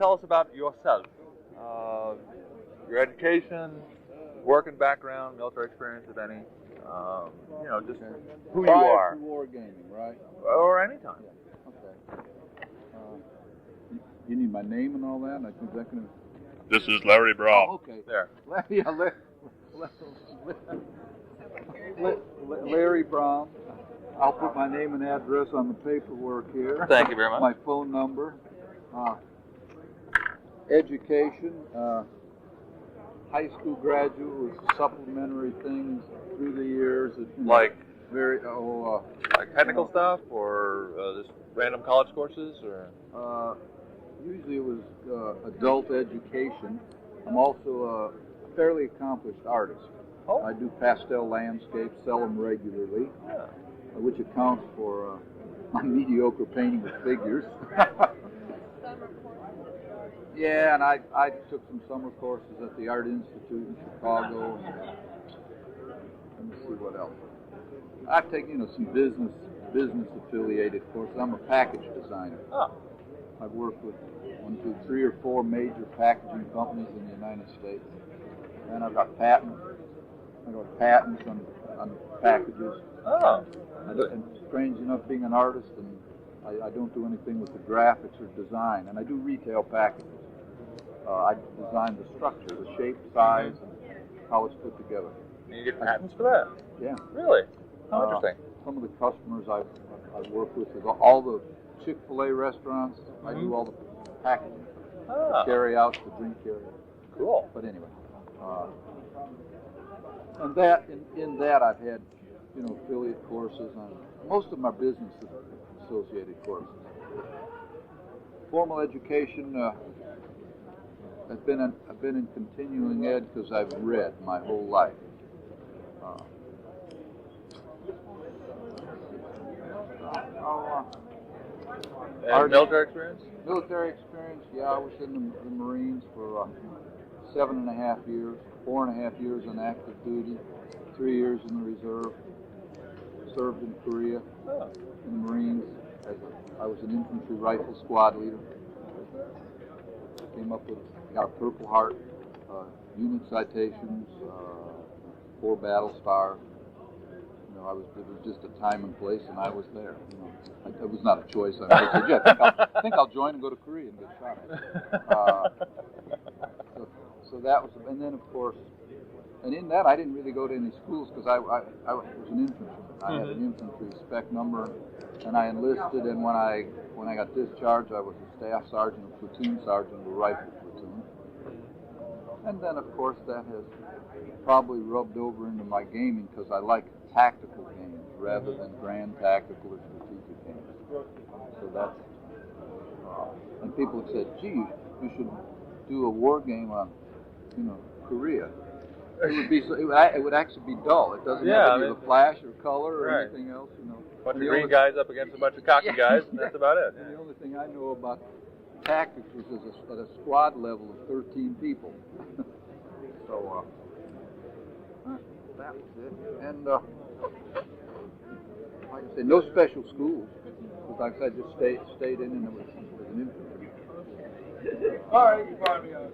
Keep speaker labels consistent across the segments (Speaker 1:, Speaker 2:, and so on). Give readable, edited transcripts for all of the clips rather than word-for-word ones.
Speaker 1: tell us about yourself, your education, working background, military experience, if any. Just who you are.
Speaker 2: Prior to wargaming, right?
Speaker 1: Or any time.
Speaker 2: Yeah. Okay. You need my name and all that? I think that can.
Speaker 3: This is Larry Brom.
Speaker 2: Oh, okay.
Speaker 1: There.
Speaker 2: Larry Brom. I'll put my name and address on the paperwork here.
Speaker 1: Thank you very much.
Speaker 2: My phone number. Education. High school graduate with supplementary things through the years.
Speaker 1: Like technical stuff, or just random college courses, or?
Speaker 2: Usually it was adult education. I'm also a fairly accomplished artist.
Speaker 1: Oh.
Speaker 2: I do pastel landscapes, sell them regularly, which accounts for my mediocre painting of figures. Yeah, and I took some summer courses at the Art Institute in Chicago. And let me see what else. I've taken some business affiliated courses. I'm a package designer.
Speaker 1: Oh.
Speaker 2: I've worked with 3 or 4 major packaging companies in the United States, and I've got patents. I got patents on packages.
Speaker 1: Oh.
Speaker 2: And strange enough, being an artist, and I don't do anything with the graphics or design, and I do retail packages. I design the structure, the shape, size, and how it's put together.
Speaker 1: And you get patents for that?
Speaker 2: Yeah.
Speaker 1: Really? How interesting.
Speaker 2: Some of the customers I've worked with is all the Chick-fil-A restaurants. I do all the packaging, the carry out, the drink carry.
Speaker 1: Cool.
Speaker 2: But anyway, and that in that I've had affiliate courses on most of them are business associated courses. Formal education. I've been in continuing ed because I've read my whole life.
Speaker 1: Military experience?
Speaker 2: Military experience, yeah. I was in the Marines for 7.5 years, 4.5 years on active duty, 3 years in the reserve. Served in Korea in the Marines. I was an infantry rifle squad leader. Got a Purple Heart, unit citations, 4 battle stars. It was just a time and place, and I was there. It was not a choice. I said, yeah, I think I'll join and go to Korea and get shot. So that was, and then of course, and in that I didn't really go to any schools because I was an infantryman. I had an infantry spec number, and I enlisted. And when I got discharged, I was a staff sergeant, a platoon sergeant of a rifle platoon. And then of course that has probably rubbed over into my gaming because I like tactical games rather than grand tactical or strategic games. So that's, and people have said, gee, you should do a war game on, Korea. It would actually be dull. It doesn't have any of the flash or color or anything else,
Speaker 1: Bunch of green guys up against a bunch of cocky guys, and that's about it.
Speaker 2: And the only thing I know about tactics is at a squad level of 13 people. So, that was it. And, like I said, no special schools. Because like I said, I just stayed in and it was an infantry. All right, you brought me on.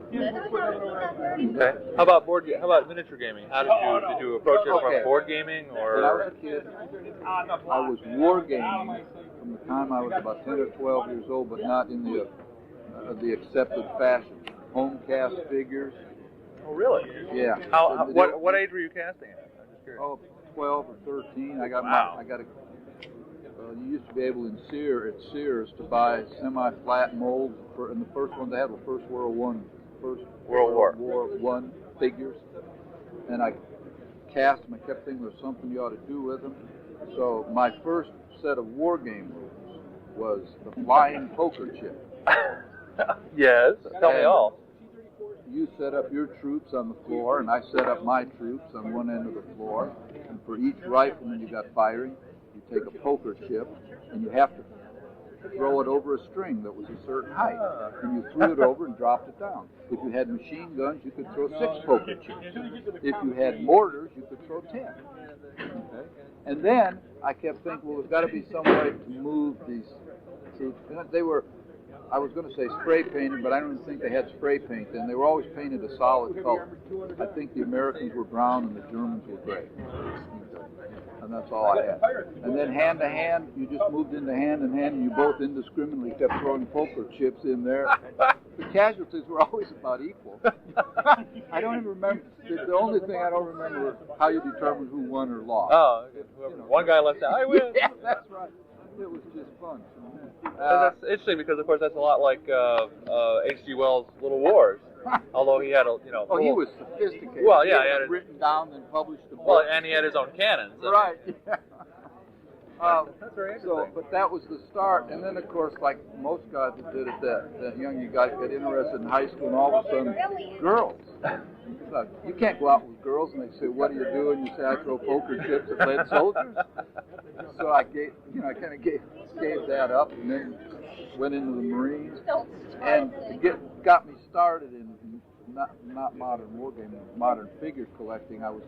Speaker 1: Okay. How about miniature gaming? How did you approach it from board gaming or?
Speaker 2: When I was a kid, I was wargaming from the time I was about 10 or 12 years old, but not in the accepted fashion. Home cast figures.
Speaker 1: Oh, really?
Speaker 2: Yeah.
Speaker 1: What age were you casting at? I'm just curious.
Speaker 2: Oh, 12 or 13. You used to be able at Sears to buy semi-flat molds, and the first ones they had were First World War I figures. And I cast them. I kept thinking there's something you ought to do with them. So my first set of war game rules was the flying poker chip.
Speaker 1: Yes, tell me all.
Speaker 2: You set up your troops on the floor, and I set up my troops on one end of the floor. And for each rifleman you got firing, you take a poker chip, and you have to throw it over a string that was a certain height. And you threw it over and dropped it down. If you had machine guns, you could throw 6 poker chips. If you had mortars, you could throw 10. Okay? And then I kept thinking, well, there's got to be some way to move these troops. They were I was going to say spray painted, but I don't even think they had spray paint then. They were always painted a solid color. I think the Americans were brown and the Germans were gray. And that's all I had. And then hand to hand, you just moved into hand in hand, and you both indiscriminately kept throwing poker chips in there. The casualties were always about equal. I don't even remember. The only thing I don't remember is how you determined who won or lost.
Speaker 1: Oh, okay. Whoever, one guy left out, I win.
Speaker 2: Yeah, that's right. It was just fun.
Speaker 1: That's interesting because, of course, that's a lot like H.G. Wells' Little Wars. Although he had a,
Speaker 2: Oh, he was sophisticated.
Speaker 1: Well, yeah,
Speaker 2: he
Speaker 1: he
Speaker 2: had
Speaker 1: had
Speaker 2: it written down and published a book.
Speaker 1: Well, and he had his own cannons.
Speaker 2: Right. Yeah.
Speaker 1: That's very interesting.
Speaker 2: So, but that was the start, and then of course, like most guys that did it that young, you guys get interested in high school, and all of a sudden, girls. So you can't go out with girls, and they say, "What do you do?" And you say, "I throw poker chips at lead soldiers." So I kind of gave that up, and then went into the Marines, and got me started in not modern wargaming, modern figure collecting. I was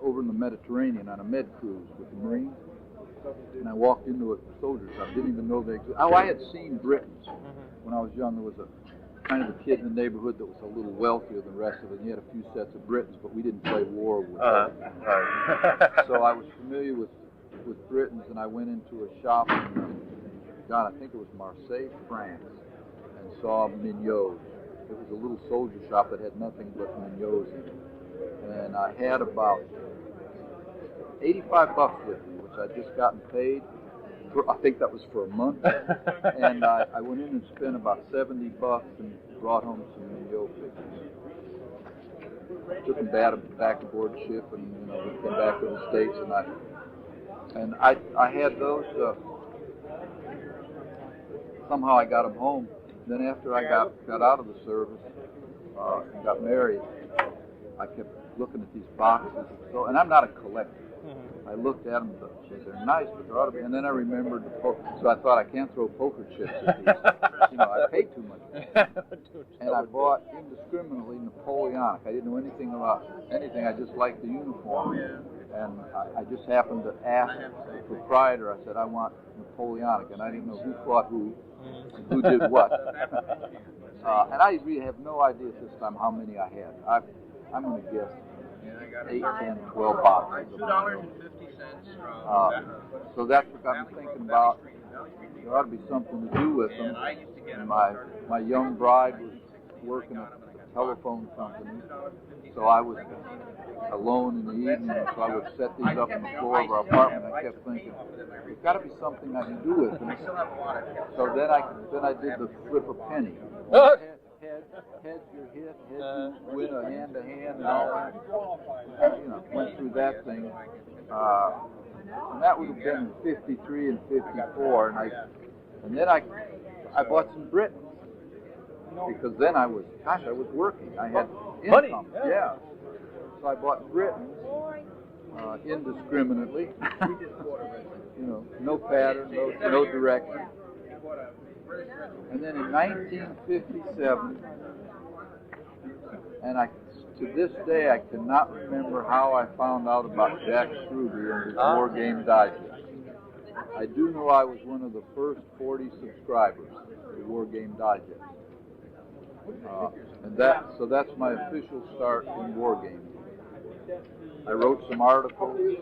Speaker 2: over in the Mediterranean on a med cruise with the Marines, and I walked into a soldier shop. Didn't even know they existed. Oh, I had seen Britons when I was young. There was a kind of a kid in the neighborhood that was a little wealthier than the rest of it. And he had a few sets of Britons, but we didn't play war with them. So I was familiar with Britons, and I went into a shop in, God, I think it was Marseille, France, and saw Mignots. It was a little soldier shop that had nothing but Mignots in it. And I had about $85 with me, which I'd just gotten paid. I think that was for a month. And I went in and spent about $70 and brought home some Mignot figures. Took them back aboard ship, and we came back to the States, and I had those. Somehow I got them home. Then after I got out of the service and got married, I kept looking at these boxes. So, and I'm not a collector. I looked at them and thought, geez, they're nice, but there ought to be. And then I remembered the poker. So I thought, I can't throw poker chips at these. I paid too much. And I bought indiscriminately Napoleonic. I didn't know anything about anything. I just liked the uniform. And I just happened to ask the proprietor. I said, I want Napoleonic. And I didn't know who fought who and who did what. And I really have no idea at this time how many I had. I'm going to guess 8, 10, 12 boxes. So that's what got me thinking about. There ought to be something to do with them. And my young bride was working at a telephone company, so I was alone in the evening, so I would set these up on the floor of our apartment. I kept thinking, there's got to be something I can do with them. So then I did the flip a penny. Heads your hit, heads you win a hand-to-hand, and all that. Went through that thing. And that would have been in 53 and 54, and then I bought some Britons, because then I was working. I had income.
Speaker 1: Money.
Speaker 2: Yeah. So I bought Britons indiscriminately. No pattern, no direction. And then in 1957, and to this day I cannot remember how I found out about Jack Scrooby and his War Game Digest. I do know I was one of the first 40 subscribers to War Game Digest. And that's my official start in wargaming. I wrote some articles.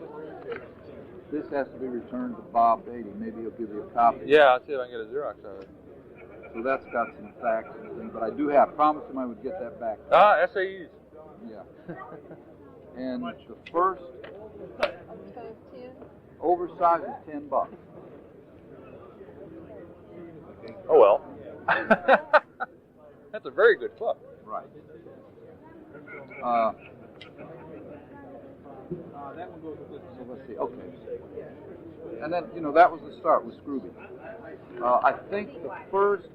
Speaker 2: This has to be returned to Bob Beatty. Maybe he'll give you a copy.
Speaker 1: Yeah, I'll see if I can get a Xerox of it.
Speaker 2: So that's got some facts and things, but I do have. Promised him I would get that back.
Speaker 1: SAEs.
Speaker 2: Yeah. And the first oversized is $10.
Speaker 1: Oh well. That's a very good book.
Speaker 2: Right. So let's see. Okay. And then that was the start with Scrooby. I think the first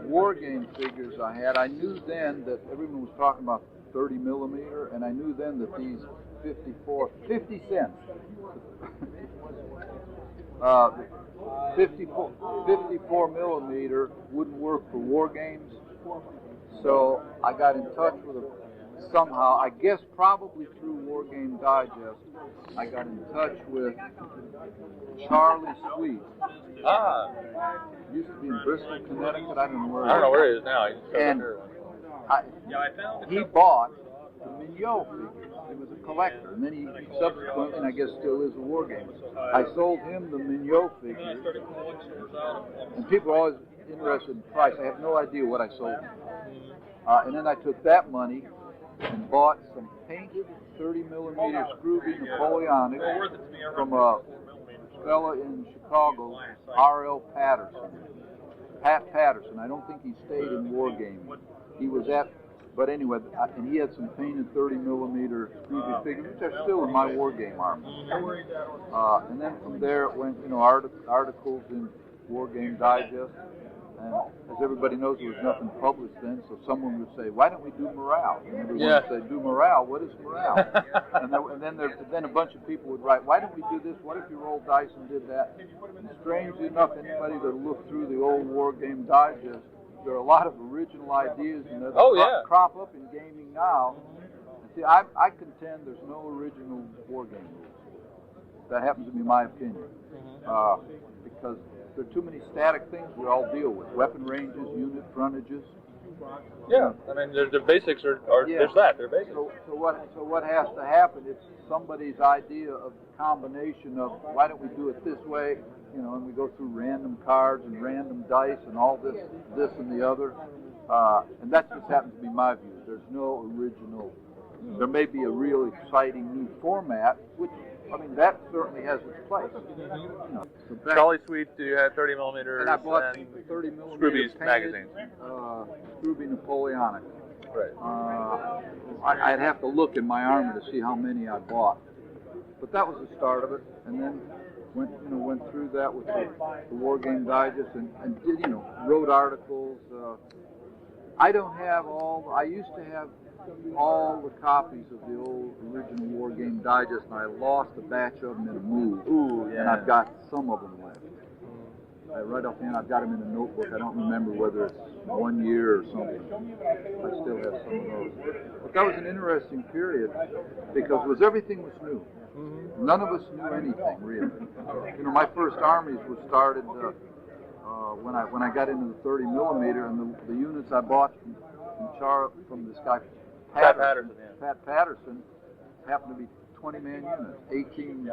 Speaker 2: war game figures I had, I knew then that everyone was talking about 30 millimeter, and I knew then that these 50 cents, 54 millimeter wouldn't work for war games. So I got in touch with somehow, I guess probably through War Game Digest, I got in touch with Charlie Sweet.
Speaker 1: Ah,
Speaker 2: Used to be in Bristol, Connecticut. I don't know where.
Speaker 1: I don't know where he is now.
Speaker 2: And he bought the Mignot figures. He was a collector, and then he subsequently, and I guess still is, a war gamer. I sold him the Mignot figures, and people are always interested in price. I have no idea what I sold him. And then I took that money and bought some painted 30mm Scrooby Napoleonic from a fella in Chicago, R.L. Patterson. Pat Patterson. I don't think he stayed in wargaming. He was at, but anyway, and he had some painted 30mm Scrooby figures, which are still in my wargame army. And then from there it went, articles in Wargame Digest. And as everybody knows, there was nothing published then, so someone would say, "Why don't we do morale?" And everyone would say, "Do morale? What is morale?" and then a bunch of people would write, "Why don't we do this? What if you rolled dice and did that?" And strangely enough, anybody that looked through the old War Game Digest, there are a lot of original ideas that crop up in gaming now. And see, I contend there's no original war game rules. That happens to be my opinion, because there are too many static things we all deal with. Weapon ranges, unit frontages.
Speaker 1: Yeah, I mean, the basics are there's that. They're basics.
Speaker 2: So what has to happen? It's somebody's idea of the combination of why don't we do it this way, and we go through random cards and random dice and all this and the other. And that just happens to be my view. There's no original. There may be a real exciting new format, which, I mean, that certainly has its place.
Speaker 1: Charlie Sweet, you had 30mm.
Speaker 2: And I bought 30mm
Speaker 1: Scrooby's magazines.
Speaker 2: Scrooby Napoleonic.
Speaker 1: Right.
Speaker 2: I'd have to look in my army to see how many I bought. But that was the start of it, and then went through that with the War Game Digest and did, wrote articles. I don't have I used to have all the copies of the old original War Game Digest, and I lost a batch of them in a move.
Speaker 1: Ooh, yeah.
Speaker 2: And I've got some of them left. Right offhand, I've got them in a notebook. I don't remember whether it's 1 year or something. I still have some of those. But that was an interesting period because everything was new. Mm-hmm. None of us knew anything, really. My first armies were started when I got into the 30mm, and the units I bought from this guy, Pat Patterson, happened to be 20-man units, 18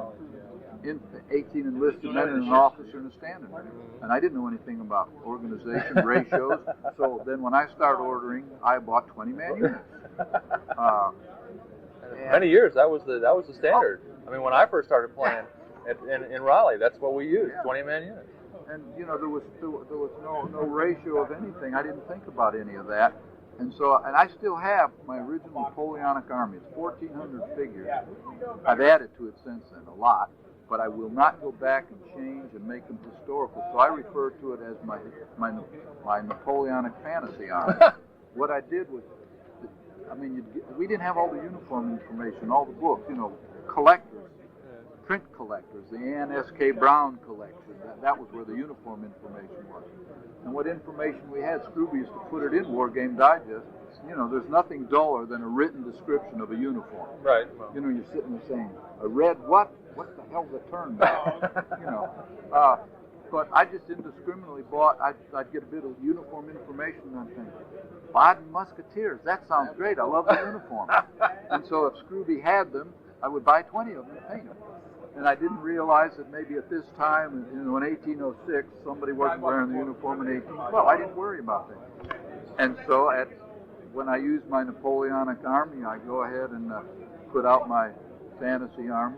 Speaker 2: enlisted men and an officer and a standard man. And I didn't know anything about organization, ratios. So then when I started ordering, I bought 20-man units.
Speaker 1: Many years, that was the standard. I mean, when I first started playing in Raleigh, that's what we used, 20-man units.
Speaker 2: And there was no ratio of anything. I didn't think about any of that. And I still have my original Napoleonic army. It's 1,400 figures. I've added to it since then, a lot, but I will not go back and change and make them historical. So I refer to it as my Napoleonic fantasy army. What I did was, we didn't have all the uniform information, all the books, collectors, print collectors, the Ann S.K. Brown collection. That was where the uniform information was. And what information we had, Scrooby used to put it in War Game Digest. There's nothing duller than a written description of a uniform.
Speaker 1: Right.
Speaker 2: You're sitting there saying, a red what? What the hell's a turn-back? But I just indiscriminately bought, I'd get a bit of uniform information and I'm thinking, Baden Musketeers, that sounds great, I love the uniform. And so if Scrooby had them, I would buy 20 of them and paint them. And I didn't realize that maybe at this time, in 1806, somebody wasn't wearing the uniform in 1812. I didn't worry about that. And so when I used my Napoleonic army, I go ahead and put out my fantasy army.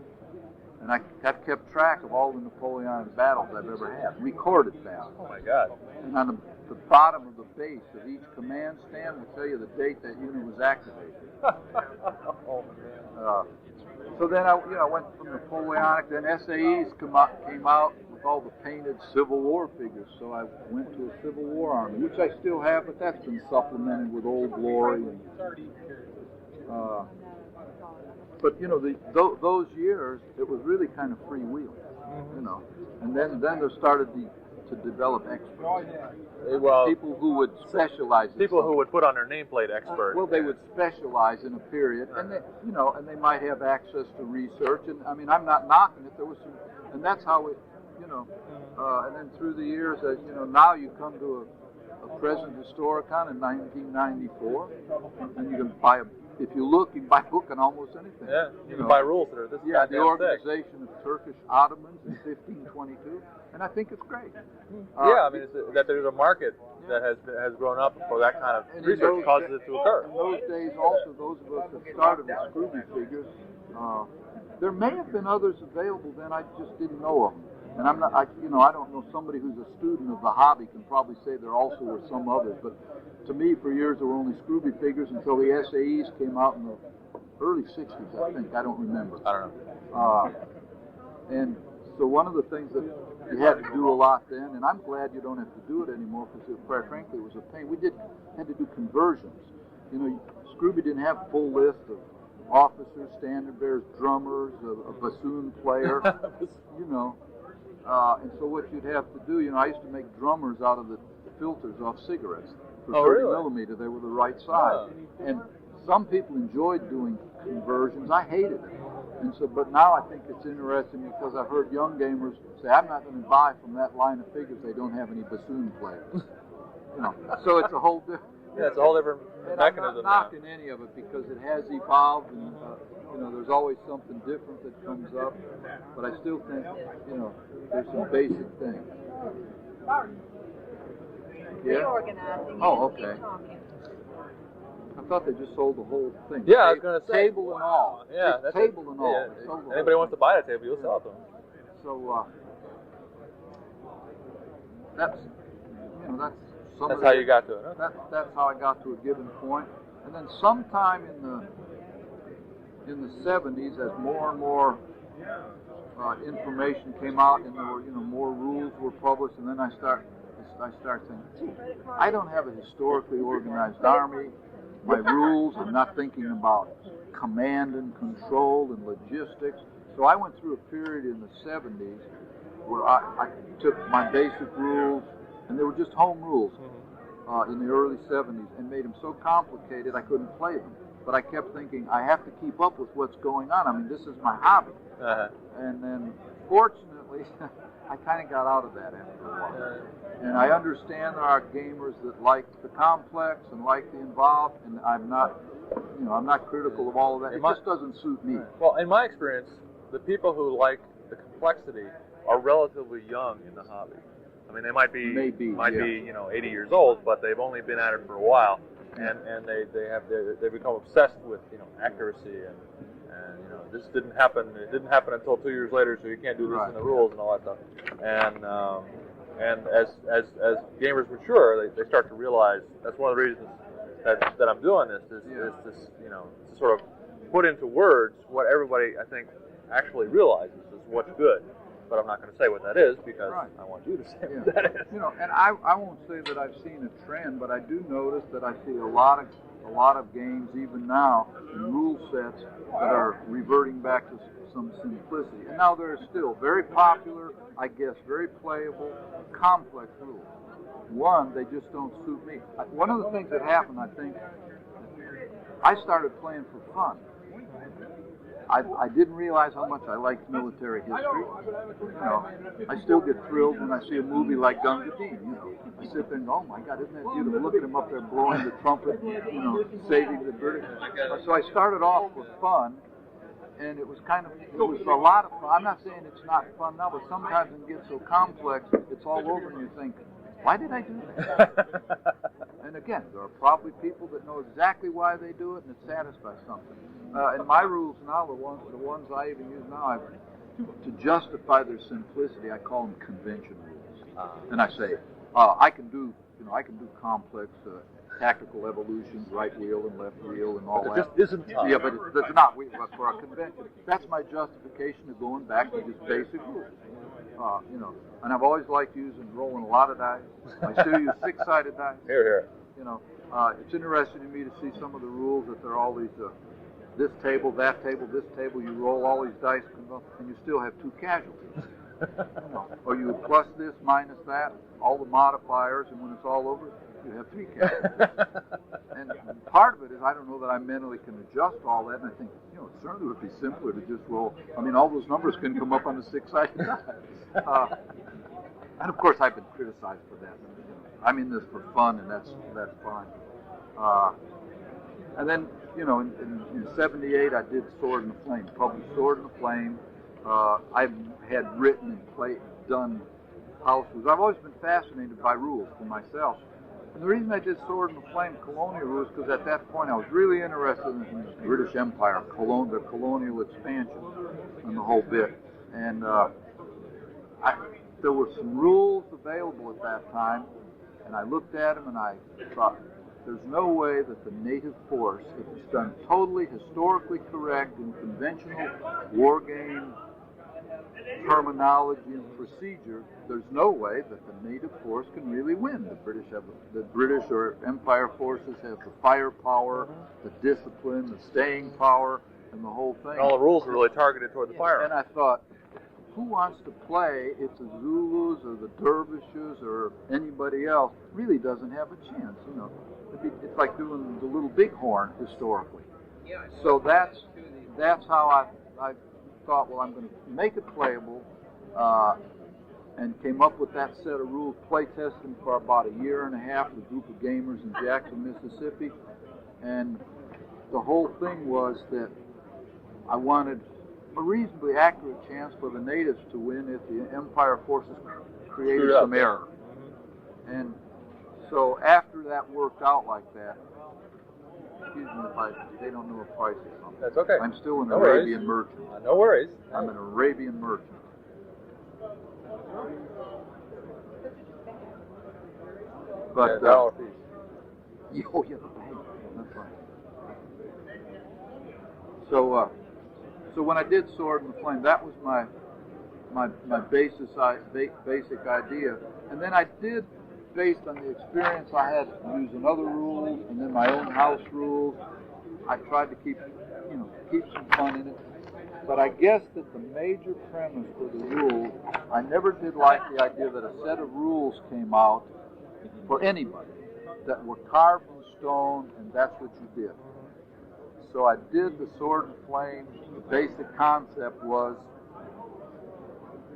Speaker 2: And I have kept track of all the Napoleonic battles I've ever had, recorded battles.
Speaker 1: Oh my God.
Speaker 2: And on the bottom of the base of each command stand will tell you the date that unit was activated.
Speaker 1: Oh, man.
Speaker 2: So then I went from Napoleonic, then SAEs came out with all the painted Civil War figures. So I went to a Civil War army, which I still have, but that's been supplemented with Old Glory. But those years, it was really kind of freewheeling, And then there started the to develop experts.
Speaker 1: Well,
Speaker 2: People who would specialize.
Speaker 1: People who would put on their nameplate expert.
Speaker 2: Well, they would specialize in a period, and they, and they might have access to research. And I mean, I'm not knocking it. There was some, and that's how it, and then through the years, now you come to a present Historicon in 1994, and you can buy if you look, you can buy a book on almost anything.
Speaker 1: Yeah, you can buy rules that are this.
Speaker 2: Yeah, the Organization of Turkish Ottomans in 1522, and I think it's great.
Speaker 1: I mean, that there's a market that has grown up for that kind of research causes it to occur.
Speaker 2: In those days, also, those of us that started with Scrooby figures, there may have been others available then. I just didn't know of them. And I'm not, I don't know. Somebody who's a student of the hobby can probably say there also were some others. But to me, for years, there were only Scrooby figures until the SAEs came out in the early 60s, I think. I don't remember.
Speaker 1: I don't know.
Speaker 2: And so one of the things that you had to do a lot then, and I'm glad you don't have to do it anymore because, quite frankly, it was a pain. We had to do conversions. Scrooby didn't have a full list of officers, standard bearers, drummers, a bassoon player, and so what you'd have to do, I used to make drummers out of the filters off cigarettes. For 30 millimeter, they were the right size. And some people enjoyed doing conversions. I hated it. And so, but now I think it's interesting because I've heard young gamers say, I'm not going to buy from that line of figures. They don't have any bassoon players. So it's a whole different.
Speaker 1: Yeah, it's a whole different mechanism.
Speaker 2: I'm not knocking any of it because it has evolved, and there's always something different that comes up. But I still think, there's some basic things. Yeah.
Speaker 4: Reorganizing.
Speaker 2: Oh, okay. I thought they just sold the whole thing.
Speaker 1: Yeah, I was going to say.
Speaker 2: Table and all.
Speaker 1: Yeah,
Speaker 2: that's table and all.
Speaker 1: Yeah. Anybody wants to buy a table, you'll sell it to them.
Speaker 2: So that's
Speaker 1: that's how you got to it. Huh?
Speaker 2: That's how I got to a given point. And then sometime in the 70s, as more and more information came out, and there were more rules were published, and then I start thinking, I don't have a historically organized army. My rules, I'm not thinking about command and control and logistics. So I went through a period in the 70s where I took my basic rules, and they were just home rules in the early 70s, and made them so complicated I couldn't play them. But I kept thinking, I have to keep up with what's going on. I mean, this is my hobby. And then, fortunately, I kind of got out of that after a while. And I understand there are gamers that like the complex and like the involved, and I'm not critical of all of that. It just doesn't suit me.
Speaker 1: Well, in my experience, the people who like the complexity are relatively young in the hobby. I mean, they might be 80 years old, but they've only been at it for a while, and they become obsessed with accuracy and this didn't happen. It didn't happen until 2 years later, so you can't do this in the rules and all that stuff. And as gamers mature, they start to realize that's one of the reasons that I'm doing this is to sort of put into words what everybody I think actually realizes is what's good. But I'm not going to say what that is because I want you to say what that is.
Speaker 2: And I won't say that I've seen a trend, but I do notice that I see a lot of games even now in rule sets that are reverting back to some simplicity. And now they're still very popular, I guess, very playable, complex rules. One, they just don't suit me. One of the things that happened, I think, I started playing for fun. I didn't realize how much I liked military history. I still get thrilled when I see a movie like Gunga Din. I sit there and go, oh my God, isn't that beautiful? Look at him up there blowing the trumpet, saving the British. So I started off for fun, and it was a lot of fun. I'm not saying it's not fun now, but sometimes it gets so complex, it's all over and you think, why did I do that? And again, there are probably people that know exactly why they do it, and it satisfies something. And my rules now, the ones I even use now, to justify their simplicity, I call them convention rules. And I say, I can do complex tactical evolutions, right wheel and left wheel, and all that.
Speaker 1: It just isn't time.
Speaker 2: Yeah, but it's not. But for a convention, that's my justification of going back to just basic rules. And I've always liked rolling a lot of dice. I still use 6-sided dice.
Speaker 1: Here.
Speaker 2: It's interesting to me to see some of the rules that there are all these, this table, that table, this table. You roll all these dice, and you still have 2 casualties. Or you would plus this, minus that, all the modifiers, and when it's all over, you have 3 characters. And part of it is I don't know that I mentally can adjust all that, and I think, it certainly would be simpler to just roll. I mean, all those numbers can come up on a 6-sided die. And of course, I've been criticized for that. I'm in this for fun, and that's fine. And then, in '78, I did Sword in the Flame, published Sword in the Flame. I had written and done house rules. I've always been fascinated by rules for myself. And the reason I did Sword in the Flame colonial rules, because at that point I was really interested in the British Empire, the colonial expansion, and the whole bit. And there were some rules available at that time, and I looked at them and I thought, there's no way that the native force, if it's done totally historically correct in conventional war game terminology and procedure, there's no way that the native force can really win. The British or Empire forces have the firepower, the discipline, the staying power, and the whole thing.
Speaker 1: And all the rules are really targeted toward the fire.
Speaker 2: And I thought, who wants to play if the Zulus or the Dervishes or anybody else really doesn't have a chance? It's like doing the Little Bighorn historically. So that's how I thought, well, I'm going to make it playable, and came up with that set of rules, play testing for about a year and a half with a group of gamers in Jackson, Mississippi. And the whole thing was that I wanted a reasonably accurate chance for the natives to win if the Empire forces created some error. And so after that worked out like that, excuse me if they don't know a price or something.
Speaker 1: That's okay.
Speaker 2: I'm still an Arabian merchant.
Speaker 1: No worries.
Speaker 2: I'm an Arabian merchant. But
Speaker 1: $1 piece.
Speaker 2: Oh yeah, the bank. That's right. So when I did Sword in the Flame, that was my basic idea, and then I did, based on the experience I had using other rules and then my own house rules, I tried to keep some fun in it. But I guess that the major premise for the rules, I never did like the idea that a set of rules came out for anybody that were carved in stone, and that's what you did. So I did the Sword and Flame. The basic concept was,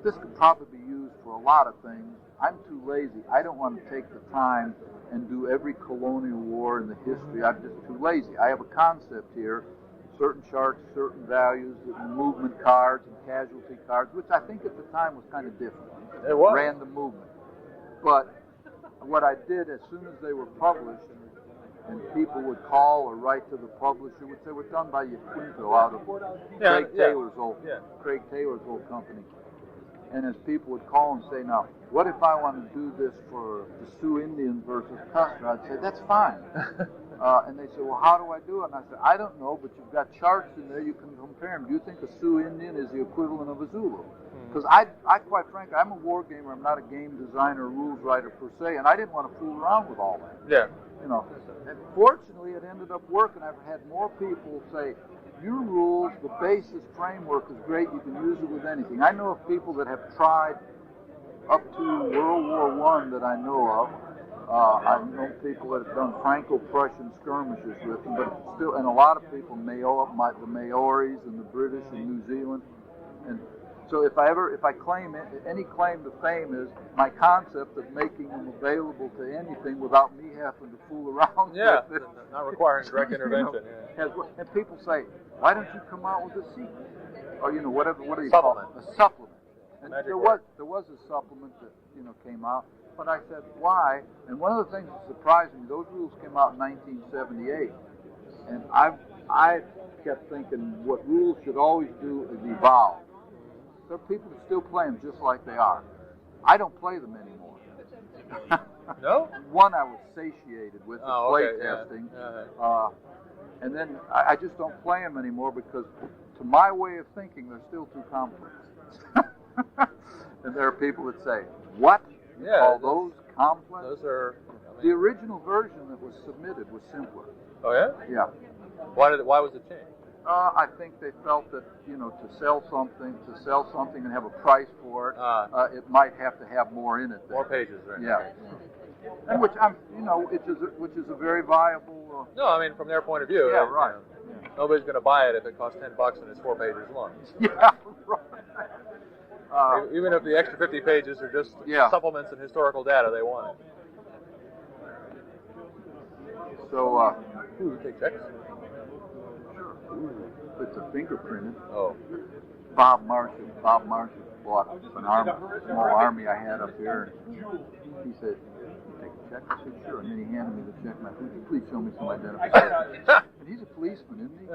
Speaker 2: this could probably be used for a lot of things. I'm too lazy. I don't want to take the time and do every colonial war in the history. I'm just too lazy. I have a concept here, certain charts, certain values, movement cards and casualty cards, which I think at the time was kind of different.
Speaker 1: It was.
Speaker 2: Random movement. But what I did, as soon as they were published, and people would call or write to the publisher, which they were done by Yaquinto out of Craig Taylor's old company. And as people would call and say, now, what if I want to do this for the Sioux Indians versus Custer? I'd say, that's fine. And they say, well, how do I do it? And I said, I don't know, but you've got charts in there, you can compare them. Do you think a Sioux Indian is the equivalent of a Zulu? Because I quite frankly, I'm a war gamer, I'm not a game designer or rules writer per se, and I didn't want to fool around with all that.
Speaker 1: Yeah.
Speaker 2: And fortunately, it ended up working. I've had more people say, your rules, the basis framework is great, you can use it with anything. I know of people that have tried up to World War I that I know of. I know people that have done Franco Prussian skirmishes with them, but still, and a lot of people, the Maoris and the British and New Zealand. And so if I claim any claim to fame is my concept of making them available to anything without me having to fool around with it.
Speaker 1: Not requiring direct intervention.
Speaker 2: And people say, why don't you come out with a sequel? Or, what do you
Speaker 1: supplement.
Speaker 2: Call it? A supplement. And
Speaker 1: Magic
Speaker 2: there
Speaker 1: word.
Speaker 2: was a supplement that, came out. But I said, why? And one of the things that surprised me, those rules came out in 1978. And I kept thinking what rules should always do is evolve. There are people that still play them just like they are. I don't play them anymore.
Speaker 1: No?
Speaker 2: One, I was satiated with the play testing.
Speaker 1: Yeah.
Speaker 2: And then I just don't play them anymore because, to my way of thinking, they're still too complex. And there are people that say, what? You call those complex?
Speaker 1: Those are...
Speaker 2: The original version that was submitted was simpler.
Speaker 1: Oh, yeah?
Speaker 2: Yeah.
Speaker 1: Why was it changed?
Speaker 2: I think they felt that, to sell something and have a price for it, it might have to have more in it.
Speaker 1: More pages, right?
Speaker 2: Yeah. And which which is a very viable.
Speaker 1: No, I mean from their point of view.
Speaker 2: Yeah, right.
Speaker 1: Yeah. Nobody's going to buy it if it costs $10 and it's 4 pages long.
Speaker 2: Yeah, right.
Speaker 1: Even if the extra 50 pages are just supplements and historical data, they want it.
Speaker 2: So,
Speaker 1: you take checks?
Speaker 2: It's a fingerprinted.
Speaker 1: Oh.
Speaker 2: Bob Marshall bought an small army I had up here. And he said, "You take a check?" I said, "Sure." And then he handed me the check, and I said, "Please show me some identification." And he's a policeman, isn't he?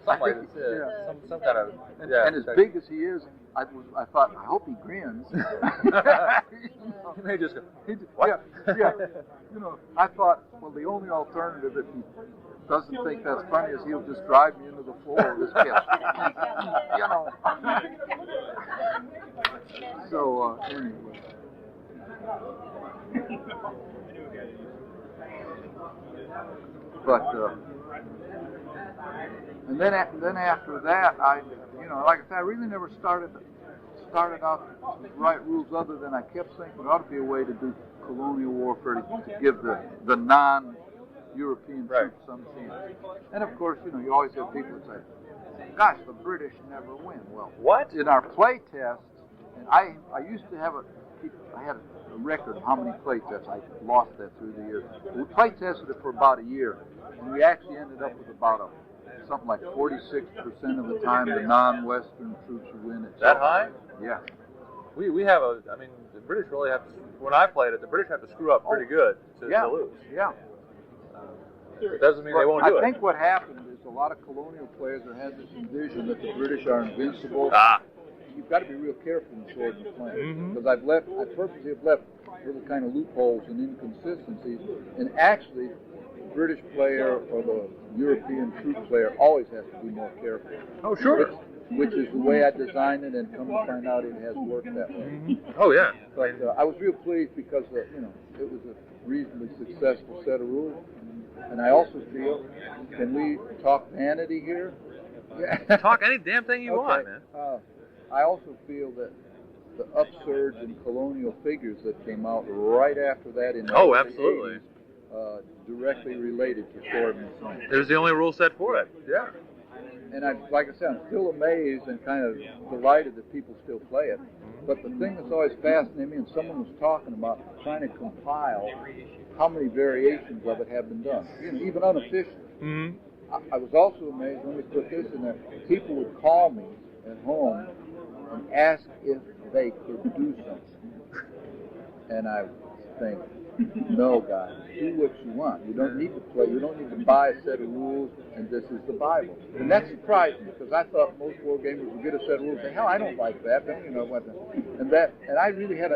Speaker 1: Something like this, yeah. Some kind of.
Speaker 2: And as big as he is, I thought, I hope he grins.
Speaker 1: He may just go, what?
Speaker 2: Yeah. I thought, well, the only alternative if he doesn't think that's funny is he'll just drive me into the floor with his kid. So, anyway. But, and then after that, like I said, I really never started out to write rules other than I kept thinking there ought to be a way to do colonial warfare to give the non-European troops some chance. And of course, you always have people that say, "Gosh, the British never win." Well,
Speaker 1: what?
Speaker 2: In our play tests, and I used to have I had a record of how many play tests. I lost that through the years. We play tested it for about a year, and we actually ended up with about something like 46% of the time the non-Western troops would win it.
Speaker 1: That high?
Speaker 2: Yeah.
Speaker 1: We have the British really have to, when I played it, the British have to screw up pretty good to lose.
Speaker 2: Yeah.
Speaker 1: It doesn't mean they won't do it.
Speaker 2: I think what happened is a lot of colonial players that had this vision that the British are invincible. You've got to be real careful in the sword and plane. Because I purposely have left little kind of loopholes and inconsistencies. And actually, the British player or the European troop player always has to be more careful.
Speaker 1: Oh, sure.
Speaker 2: Which is the way I designed it, and come to find out it has worked that way.
Speaker 1: Oh, yeah.
Speaker 2: But I was real pleased because, it was a reasonably successful set of rules. And I also feel, can we talk vanity here?
Speaker 1: Yeah. Talk any damn thing you want, man.
Speaker 2: I also feel that the upsurge in colonial figures that came out right after that in the
Speaker 1: absolutely.
Speaker 2: 80s, directly related to sword and stone.
Speaker 1: It was the only rule set for it. Yeah.
Speaker 2: And like I said, I'm still amazed and kind of delighted that people still play it. But the thing that's always fascinated me, and someone was talking about trying to compile how many variations of it have been done, even unofficially. I was also amazed, let me put this in there, people would call me at home and ask if they could do something. And I think, no, guys, do what you want. You don't need to play. You don't need to buy a set of rules, and this is the Bible. And that surprised me, because I thought most wargamers would get a set of rules and say, hell, I don't like that. And I really had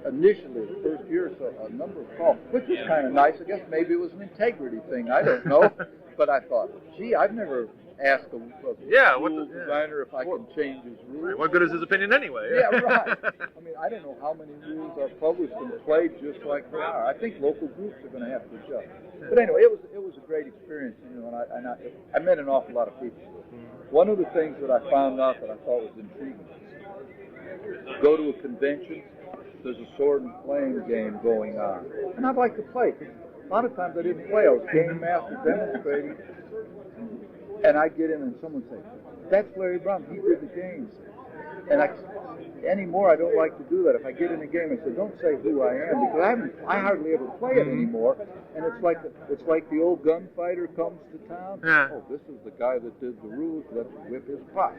Speaker 2: initially, the first year or so, a number of calls, which was kind of nice. I guess maybe it was an integrity thing. I don't know. But I thought, gee, I've never asked a rule designer if I can change his rules.
Speaker 1: Right. What good is his opinion anyway?
Speaker 2: Yeah, right. I mean, I don't know how many rules are published and played just like they are. I think local groups are going to have to adjust. But anyway, it was a great experience, and I met an awful lot of people. One of the things that I found out that I thought was intriguing, go to a convention, there's a sword and flame game going on, and I'd like to play. A lot of times I didn't play. I was game master demonstrating. And I get in and someone say, "That's Larry Brom. He did the games." And anymore I don't like to do that. If I get in a game, I say, "Don't say who I am," because I hardly ever play it anymore. And it's like the old gunfighter comes to town.
Speaker 1: Yeah.
Speaker 2: Oh, this is the guy that did the rules. Let's whip his butt.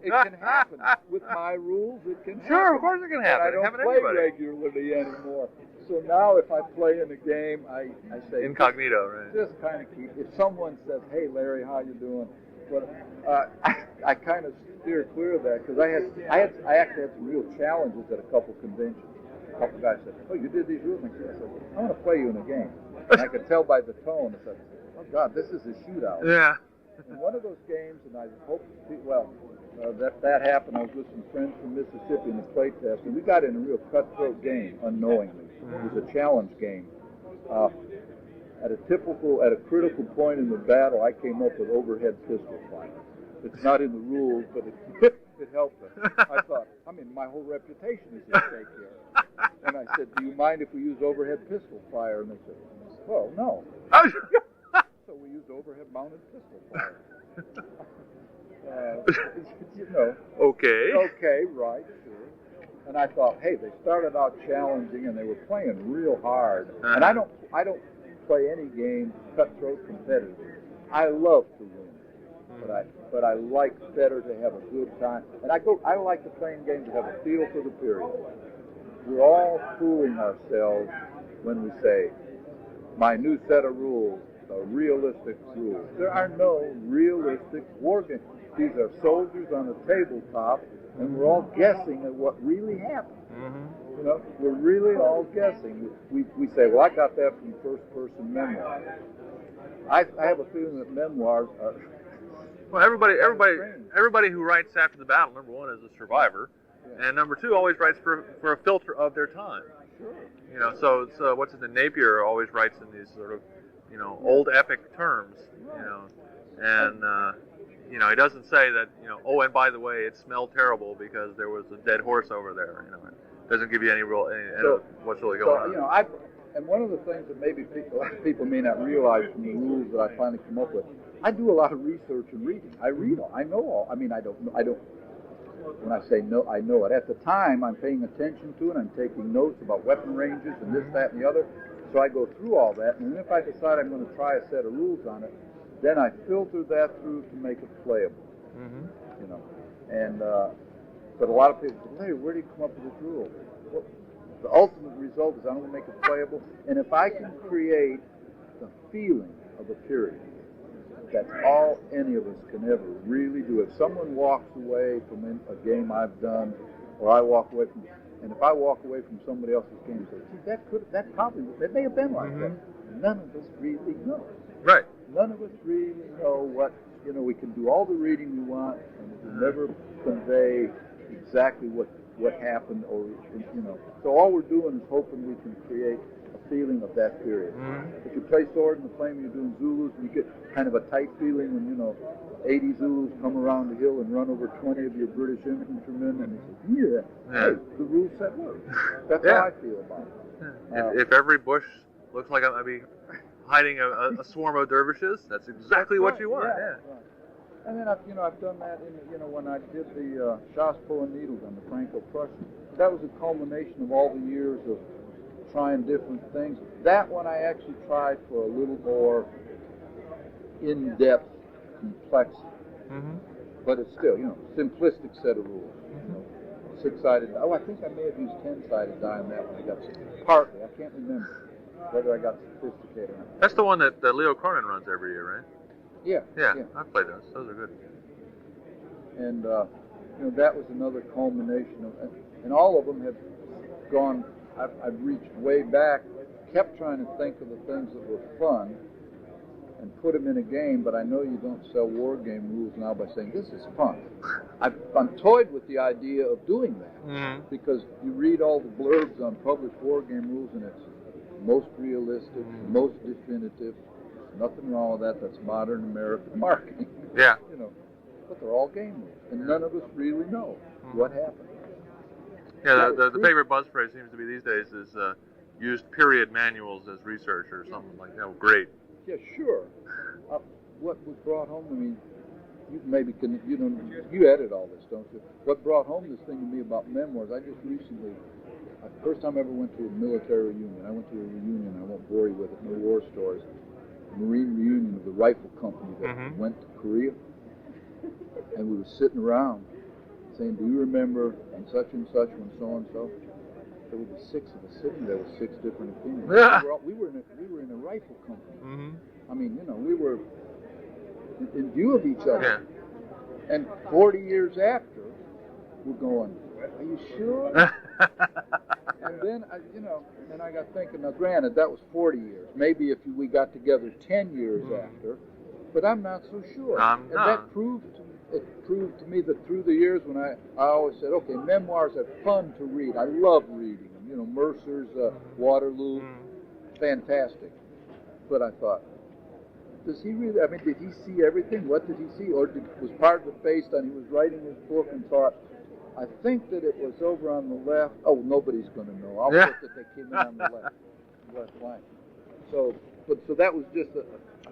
Speaker 2: It can happen with my rules. It can happen.
Speaker 1: Sure, of course it can happen.
Speaker 2: And I don't play regularly anymore. So now if I play in a game, I say
Speaker 1: incognito, right?
Speaker 2: Just kind of keep. If someone says, "Hey, Larry, how you doing?" But I kind of steer clear of that because I actually had some real challenges at a couple conventions. A couple guys said, "Oh, you did these rules?" And I said, "I want to play you in a game." And I could tell by the tone. I said, "Oh God, this is a shootout."
Speaker 1: Yeah.
Speaker 2: And one of those games, and I hope that happened. I was with some friends from Mississippi in the play test, and we got in a real cutthroat game unknowingly. It was a challenge game. at a critical point in the battle, I came up with overhead pistol fire. It's not in the rules, but it helped us. I thought, my whole reputation is at stake here. And I said, do you mind if we use overhead pistol fire? And they said, well, no. So we used overhead mounted pistol fire.
Speaker 1: Okay.
Speaker 2: Okay, right, sure. And I thought, hey, they started out challenging and they were playing real hard. Uh-huh. And I don't play any game cutthroat competitively. I love to win, but I like better to have a good time. And I like to play in games that have a feel for the period. We're all fooling ourselves when we say, my new set of rules, the realistic rules. There are no realistic war games. These are soldiers on a tabletop, and we're all guessing at what really happened. Mm-hmm. You know, we're really all guessing. We say, well, I got that from first-person memoirs. I have a feeling that memoirs are...
Speaker 1: Well, everybody who writes after the battle, number one, is a survivor, and number two, always writes for a filter of their time.
Speaker 2: Sure.
Speaker 1: You know, so what's his name? Napier always writes in these sort of, old epic terms. And he doesn't say that, oh, and by the way, it smelled terrible because there was a dead horse over there. It doesn't give you any what's really going on.
Speaker 2: And one of the things that maybe people may not realize from the rules that I finally come up with, I do a lot of research and reading. I read all. I know all. I don't. When I say no, I know it. At the time, I'm paying attention to it. I'm taking notes about weapon ranges and this, that, and the other. So I go through all that, and if I decide I'm going to try a set of rules on it, then I filter that through to make it playable. Mm-hmm. And but a lot of people say, "Hey, where do you come up with this rule?" Well, the ultimate result is I'm going to make it playable, and if I can create the feeling of a period, that's all any of us can ever really do. If someone walks away from a game I've done, or I walk away from, and if I walk away from somebody else's game and say, gee, that may have been like that. None of us really know.
Speaker 1: Right.
Speaker 2: None of us really know what, we can do all the reading we want, and we can never convey exactly what happened, or, So all we're doing is hoping we can create a feeling of that period. Mm-hmm. If you play Sword in the Flame and you're doing Zulus, you get kind of a tight feeling when, 80 Zulus come around the hill and run over 20 of your British infantrymen, and you say, hey, the rule set works. That's how I feel about it.
Speaker 1: If every bush looks like I might be hiding a swarm of dervishes, that's exactly what you want. Yeah.
Speaker 2: Right. And then I've done that when I did the Chassepot and Needlegun, the Franco Prussian. That was a culmination of all the years of trying different things. That one I actually tried for a little more in-depth complexity. Mm-hmm. But it's still, simplistic set of rules. Mm-hmm. 6-sided. Oh, I think I may have used 10-sided die on that one. I got partly. I can't remember whether I got sophisticated or not.
Speaker 1: That's the one that Leo Cronin runs every year, right?
Speaker 2: Yeah.
Speaker 1: I've played those. Those are good.
Speaker 2: And that was another culmination of, and all of them have gone. I've reached way back, kept trying to think of the things that were fun, and put them in a game. But I know you don't sell war game rules now by saying this is fun. I'm toyed with the idea of doing that because you read all the blurbs on published war game rules, and it's most realistic, most definitive. Nothing wrong with that. That's modern American marketing.
Speaker 1: Yeah.
Speaker 2: But they're all game rules, and none of us really know what happened.
Speaker 1: Yeah, the favorite buzz phrase seems to be these days is used period manuals as research or something like that. Great.
Speaker 2: Yeah, sure. What was brought home to me, you maybe can, you edit all this, don't you? What brought home this thing to me about memoirs, I just recently, first time I ever went to a military reunion. I went to a reunion, I won't bore you with it, no war stories. Marine reunion of the rifle company that went to Korea, and we were sitting around saying, do you remember and such when so and so? There were 6 of us sitting there with 6 different opinions. We were in a rifle company. Mm-hmm. I mean, we were in view of each other. Yeah. And 40 years after, we're going, are you sure? And then, and I got thinking, now granted, that was 40 years. Maybe if we got together 10 years after, but I'm not so sure. That proved to me that through the years when I always said, okay, memoirs are fun to read. I love reading them. Mercer's Waterloo, fantastic. But I thought, does he really? I mean, did he see everything? What did he see? Or was part of it based on he was writing his book and thought, I think that it was over on the left. Oh, nobody's going to know. I'll put that they came in on the left flank. So that was just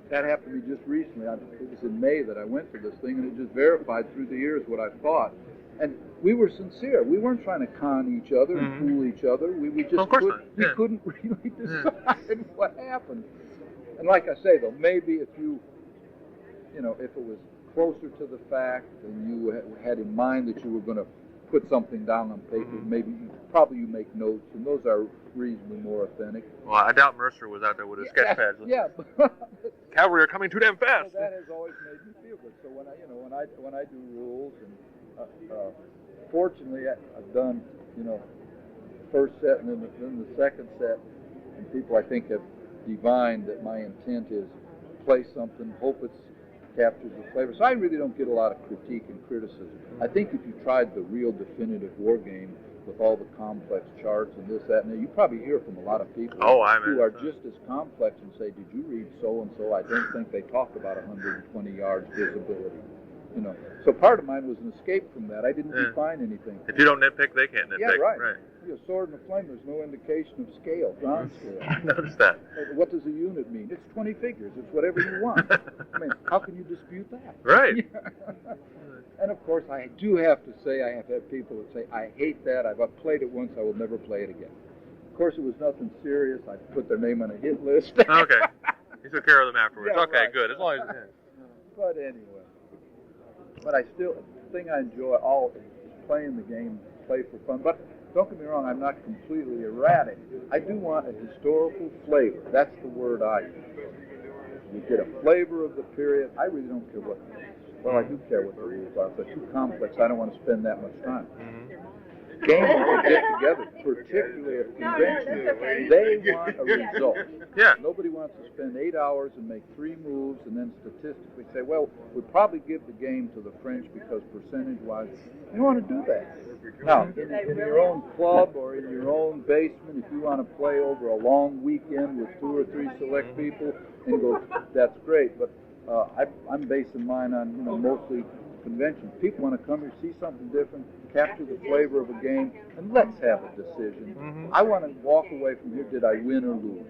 Speaker 2: that happened to me just recently. It was in May that I went to this thing, and it just verified through the years what I thought. And we were sincere. We weren't trying to con each other and fool each other. We just couldn't really decide what happened. And like I say, though, maybe if if it was closer to the fact and you had in mind that you were going to put something down on paper, maybe you make notes, and those are reasonably more authentic.
Speaker 1: Well, I doubt Mercer was out there with his sketch pads.
Speaker 2: Yeah.
Speaker 1: Cavalry are coming too damn fast.
Speaker 2: So that has always made me feel good. So when I do rules, and fortunately I've done first set and then the second set, and people I think have divined that my intent is play something, hope it captures the flavor. So I really don't get a lot of critique and criticism. I think if you tried the real definitive war game with all the complex charts and this, that, and that, you probably hear from a lot of people who are just as complex and say, did you read so-and-so? I don't think they talked about 120 yards visibility. So part of mine was an escape from that. I didn't define anything.
Speaker 1: If you don't nitpick, they can't nitpick.
Speaker 2: Yeah, right. Sword and a flame, there's no indication of scale, ground scale.
Speaker 1: I noticed that.
Speaker 2: What does a unit mean? It's 20 figures. It's whatever you want. I mean, how can you dispute that?
Speaker 1: Right.
Speaker 2: And of course, I do have to say, I have had people that say, I hate that. I've played it once. I will never play it again. Of course, it was nothing serious. I put their name on a hit list.
Speaker 1: Okay. You took care of them afterwards.
Speaker 2: Yeah,
Speaker 1: okay,
Speaker 2: right.
Speaker 1: Good. As long as
Speaker 2: But anyway. But the thing I enjoy is playing the game, play for fun. But don't get me wrong, I'm not completely erratic. I do want a historical flavor. That's the word I use. You get a flavor of the period. I really don't care what it is. Well, I do care what the rules are. If they're too complex, I don't want to spend that much time. Gamers that get together, particularly at conventions, they want a result.
Speaker 1: Yeah.
Speaker 2: Nobody wants to spend 8 hours and make 3 moves and then statistically say, well, we'll probably give the game to the French because percentage-wise, you don't want to do that. Now, in your own club or in your own basement, if you want to play over a long weekend with 2 or 3 select people, and go, that's great. But I'm basing mine on mostly conventions. People want to come here, see something different, capture the flavor of a game, and let's have a decision. I want to walk away from here, did I win or lose?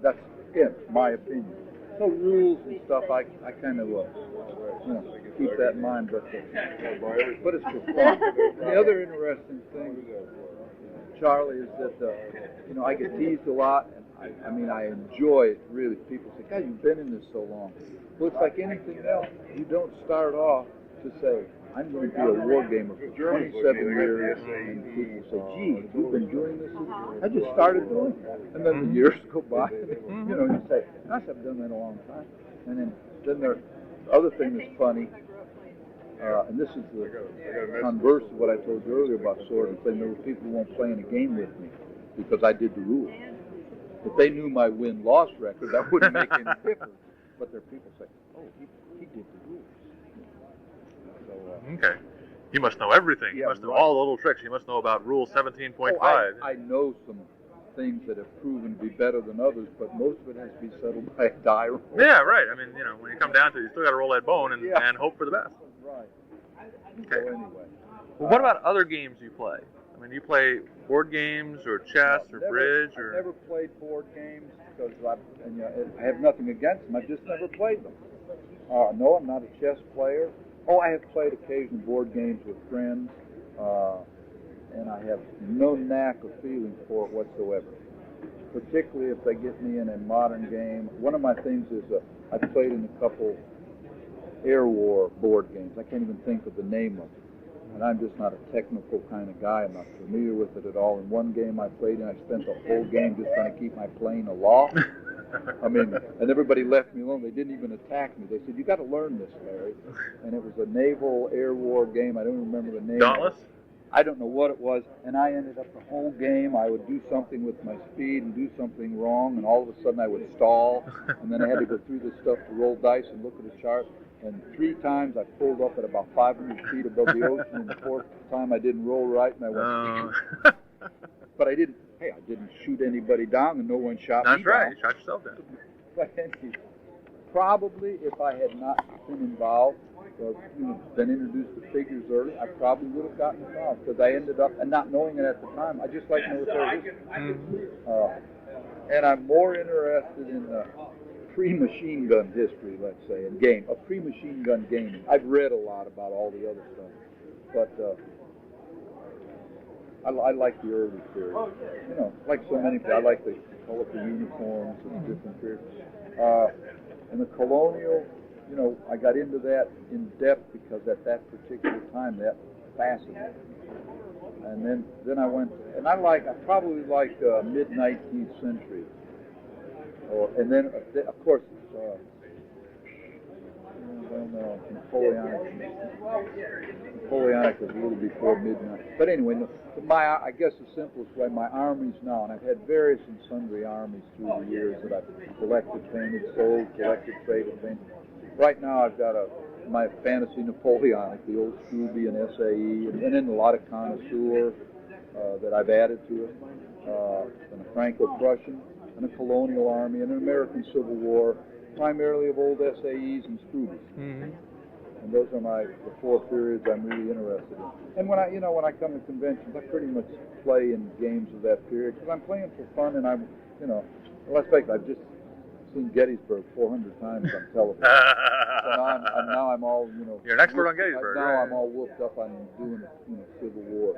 Speaker 2: That's, again, my opinion. So rules and stuff, I kind of keep that in mind, but it's for fun. The other interesting thing, Charlie, is that I get teased a lot, and I enjoy it really. People say, God, you've been in this so long. Well, it's like anything else. You don't start off to say, I'm going to be a war gamer for 27 years, and people say, gee, you've been doing this? I just started doing it. And then the years go by, and you say, gosh, I've done that a long time. And then the other thing that's funny, and this is the converse of what I told you earlier about sword and flame. There were people who won't play in a game with me because I did the rules. If they knew my win-loss record, that wouldn't make any difference. But there are people say, oh, he did the rules. So,
Speaker 1: okay. You must know everything. You must know all the little tricks. You must know about Rule 17.5.
Speaker 2: I know some things that have proven to be better than others, but most of it has to be settled by a die roll.
Speaker 1: Yeah, right. I mean, when you come down to it, you still got to roll that bone and hope for the best.
Speaker 2: Right.
Speaker 1: Okay.
Speaker 2: So anyway.
Speaker 1: Well, what about other games you play? I mean, do you play board games or chess or bridge?
Speaker 2: I've never played board games because I have nothing against them. I've just never played them. No, I'm not a chess player. Oh, I have played occasional board games with friends, and I have no knack or feeling for it whatsoever, particularly if they get me in a modern game. One of my things is I've played in a couple air war board games. I can't even think of the name of it. And I'm just not a technical kind of guy. I'm not familiar with it at all. In one game I played in, I spent the whole game just trying to keep my plane aloft. I mean, and everybody left me alone. They didn't even attack me. They said, you got to learn this, Larry. And it was a naval air war game. I don't remember the name.
Speaker 1: Dauntless?
Speaker 2: I don't know what it was. And I ended up the whole game, I would do something with my speed and do something wrong, and all of a sudden I would stall. And then I had to go through this stuff to roll dice and look at a chart. And 3 times I pulled up at about 500 feet above the ocean, and the 4th time I didn't roll right, and I went. But I didn't shoot anybody down, and no one shot me down.
Speaker 1: That's right, you shot yourself down.
Speaker 2: But anyway, probably if I had not been involved, or been introduced to figures early, I probably would have gotten involved because I ended up, and not knowing it at the time, I just like military history. And I'm more interested in the pre-machine gun history, let's say, and pre-machine gun gaming. I've read a lot about all the other stuff, but I like the early period. Like so many people, I like the colorful uniforms and different periods. And the colonial, I got into that in depth because at that particular time that fascinated me. And then I went, and I probably like mid-19th century. And then, of course, Napoleonic was a little before midnight. But anyway, I guess the simplest way, my armies now, and I've had various and sundry armies through the years that I've collected, painted, sold, collected, traded, painted. Right now I've got my fantasy Napoleonic, the old Scrooby and SAE, and then a lot of connoisseur that I've added to it, and a Franco Prussian, and a colonial army, and an American Civil War, primarily of old SAEs and Scroobies. And those are the four periods I'm really interested in. And when I come to conventions, I pretty much play in games of that period because I'm playing for fun, and let's face it, I've just seen Gettysburg 400 times on television. So now I'm all,
Speaker 1: You're an expert on Gettysburg.
Speaker 2: Now
Speaker 1: right?
Speaker 2: I'm all whooped up on doing, Civil War.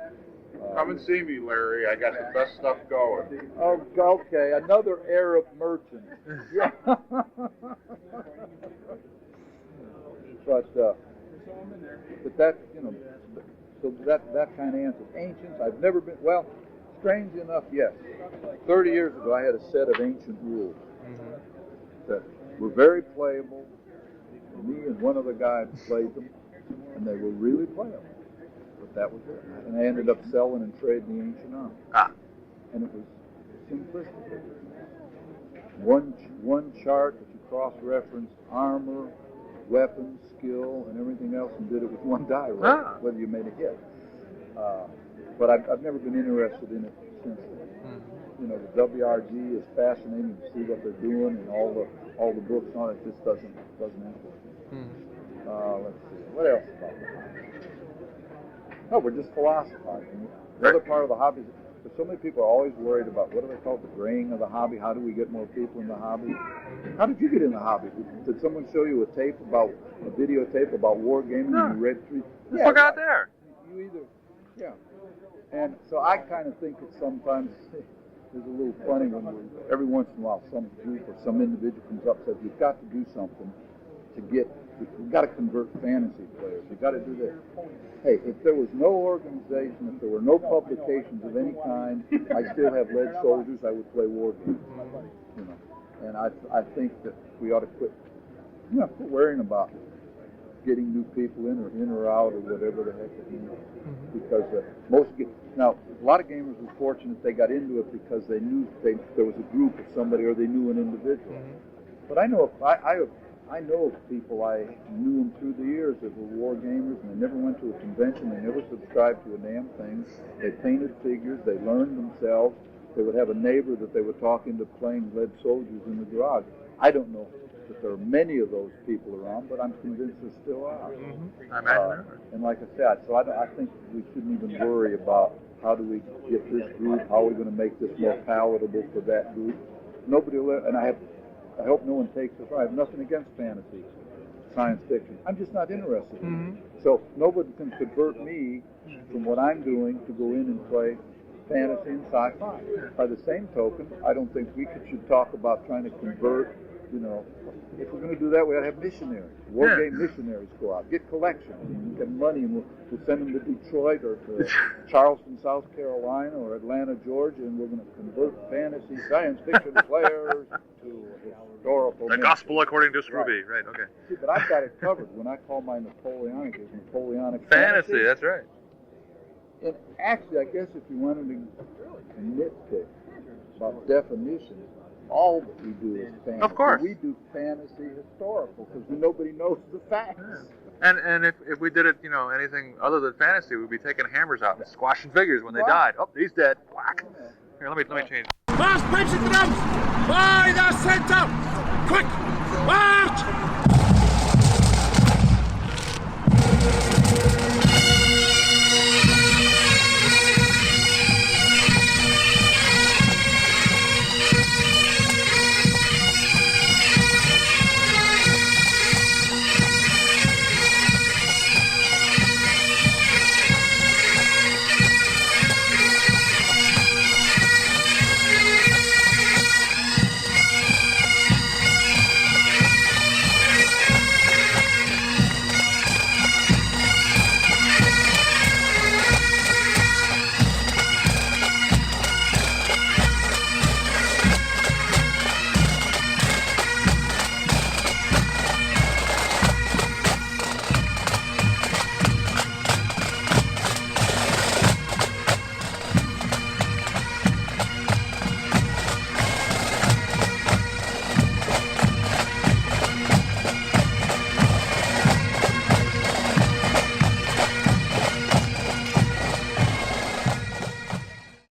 Speaker 3: Come and see me, Larry. I got the best stuff going.
Speaker 2: Oh, okay, another Arab merchant. Yeah. But that, so that kind of answers. Ancients, I've never been, well, strangely enough, yes. 30 years ago, I had a set of ancient rules that were very playable. Me and one other guy played them, and they were really playable. But that was it. And I ended up selling and trading the ancient army. And it was simplistic. One chart that you cross-referenced armor, weapons, skill, and everything else, and did it with one die, right? Whether you made a hit. But I've never been interested in it since then. The WRG is fascinating to see what they're doing, and all the books on it just doesn't interest me. Let's see, what else about the hobby? No, we're just philosophizing. The other part of the hobby is that so many people are always worried about, what do they call it, the graying of the hobby? How do we get more people in the hobby? How did you get in the hobby? Did someone show you a videotape about wargaming and you read through?
Speaker 1: Yeah, look out there.
Speaker 2: You either, yeah. And so I kind of think that sometimes it's a little funny when every once in a while some group or some individual comes up and says, you've got to do something to get, you've got to convert fantasy players. You've got to do this. Hey, if there was no organization, if there were no publications of any kind, I still have lead soldiers, I would play war games. And I think that we ought to quit worrying about getting new people in or out or whatever the heck it means. Because now a lot of gamers were fortunate they got into it because they knew there was a group of somebody or they knew an individual. But I know I know of people, I knew them through the years that were war gamers, and they never went to a convention, they never subscribed to a damn thing. They painted figures, they learned themselves. They would have a neighbor that they would talk into playing lead soldiers in the garage. I don't know that there are many of those people around, but I'm convinced there still are.
Speaker 1: I imagine
Speaker 2: and like I said, so I think we shouldn't even worry about how do we get this group, how are we going to make this more palatable for that group. Nobody will, and I hope no one takes this. I have nothing against fantasy, science fiction. I'm just not interested in it. So nobody can convert me from what I'm doing to go in and play fantasy and sci-fi. By the same token, I don't think we should talk about trying to convert, if we're going to do that, we ought to have missionaries. War game missionaries go out, get collections, and get money, and we'll send them to Detroit or to Charleston, South Carolina, or Atlanta, Georgia, and we're going to convert fantasy science fiction players to historical.
Speaker 1: The gospel according to Scrooby, right? Okay.
Speaker 2: See, but I've got it covered. When I call my Napoleonic, it's Napoleonic
Speaker 1: fantasy. That's right.
Speaker 2: And actually, I guess if you wanted to nitpick about definitions, all that we do is fantasy.
Speaker 1: Of course.
Speaker 2: We do fantasy historical because nobody knows the facts.
Speaker 1: And if we did it, anything other than fantasy, we'd be taking hammers out and squashing figures when they died. Oh, he's dead. Whack. Here, let me change.
Speaker 4: Boss, punch the drums! By the center! Quick! March!